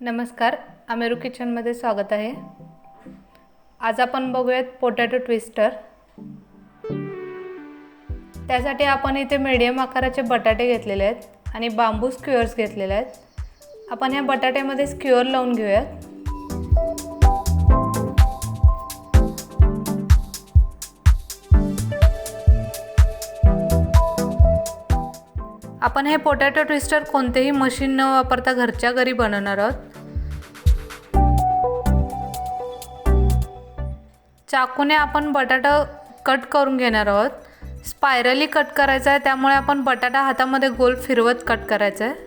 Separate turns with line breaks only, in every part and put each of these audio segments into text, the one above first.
नमस्कार, आमेरू किचनमध्ये स्वागत आहे। आज आपण बघूयात पोटॅटो ट्विस्टर। त्यासाठी आपण इथे मीडियम आकाराचे बटाटे घेतलेले आहेत आणि बांबू स्क्यूअर्स घेतलेले आहेत। आपण ह्या बटाट्यामध्ये स्क्यूअर लावून घेऊयात। आपण हे पोटॅटो ट्विस्टर कोणतेही मशीन न वापरता घरच्या घरी बनवणार आहोत। चाकूने आपण बटाटा कट करून घेणार आहोत। स्पायरली कट करायचा आहे, त्यामुळे आपण बटाटा हातामध्ये गोल फिरवत कट करायचा आहे।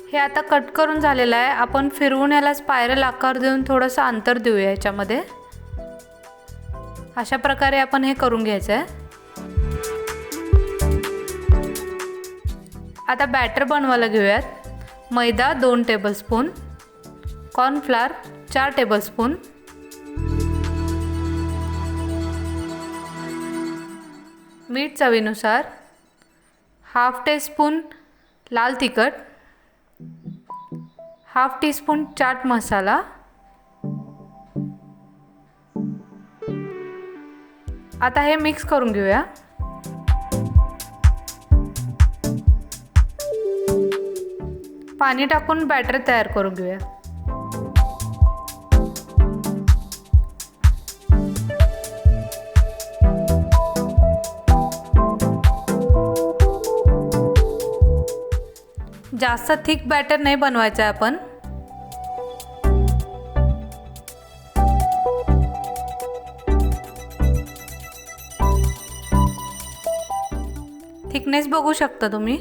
हे आता कट करून झालेलं आहे। आपण फिरवून याला स्पायरल आकार देऊन थोडंसं अंतर देऊया याच्यामध्ये। अशा प्रकारे आपण हे करून घ्यायचं आहे। आता बॅटर बनवायला घेऊयात। मैदा 2 टेबलस्पून, कॉर्नफ्लोर 4 टेबलस्पून, मीठ चवीनुसार, हाफ टीस्पून लाल तिखट, हाफ टीस्पून चाट मसाला, आता हे मिक्स करून घेऊया। पाणी टाकून बॅटर तयार करून घेऊया। जास्त थिक बॅटर नाही बनवायचं आहे आपण। थिकनेस बघू शकता तुम्ही।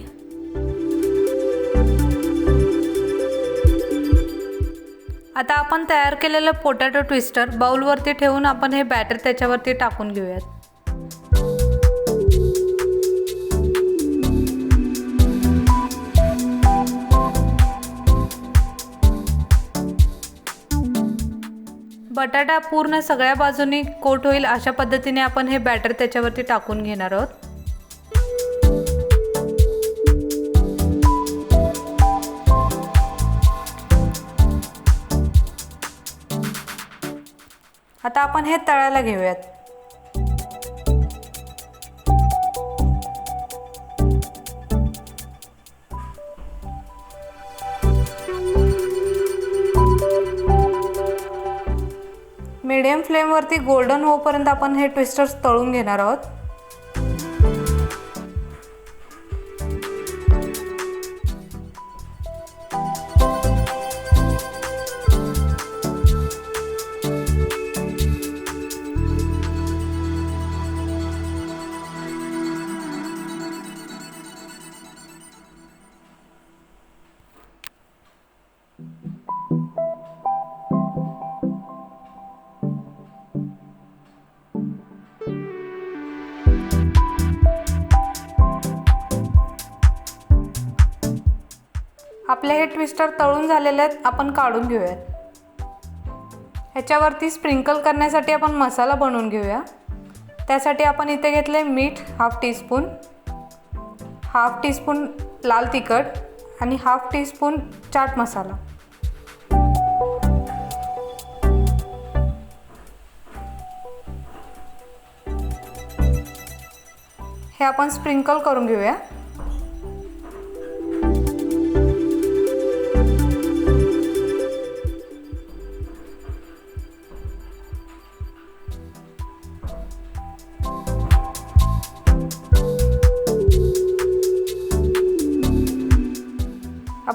आता आपण तयार केलेलं पोटॅटो ट्विस्टर बाउलवरती ठेवून आपण हे बॅटर त्याच्यावरती टाकून घेऊयात। बटाटा पूर्ण सगळ्या बाजूनी कोट होईल अशा पद्धतीने आपण हे बॅटर त्याच्यावरती टाकून घेणार आहोत। आता आपण हे तळायला घेऊयात। मीडियम फ्लेमवरती गोल्डन होईपर्यंत आपण हे ट्विस्टर्स तळून घेणार आहोत। आपले हे ट्विस्टर तळून झालेले आहेत, आपण काढून घेऊयात। ह्याच्यावरती स्प्रिंकल करण्यासाठी आपण मसाला बनवून घेऊया। त्यासाठी आपण इथे घेतले मीठ हाफ टीस्पून, हाफ टीस्पून लाल तिखट आणि हाफ टीस्पून चाट मसाला। हे आपण स्प्रिंकल करून घेऊया।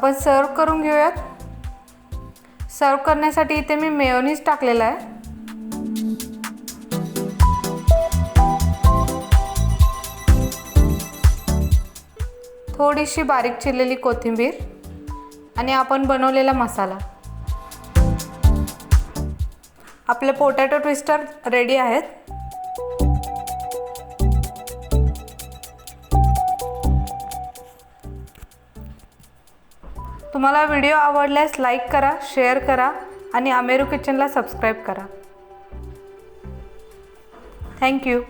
आपण सर्व करून घेऊयात. सर्व करण्यासाठी इथे मी मेयोनीज टाकलेला आहे. थोडीशी बारीक चिरलेली कोथिंबीर आणि आपण बनवलेला मसाला. आपले पोटॅटो ट्विस्टर रेडी आहेत. तुम्हाला व्हिडिओ आवडल्यास लाईक करा, शेअर करा आणि अमेरू किचनला सबस्क्राईब करा. थँक्यू.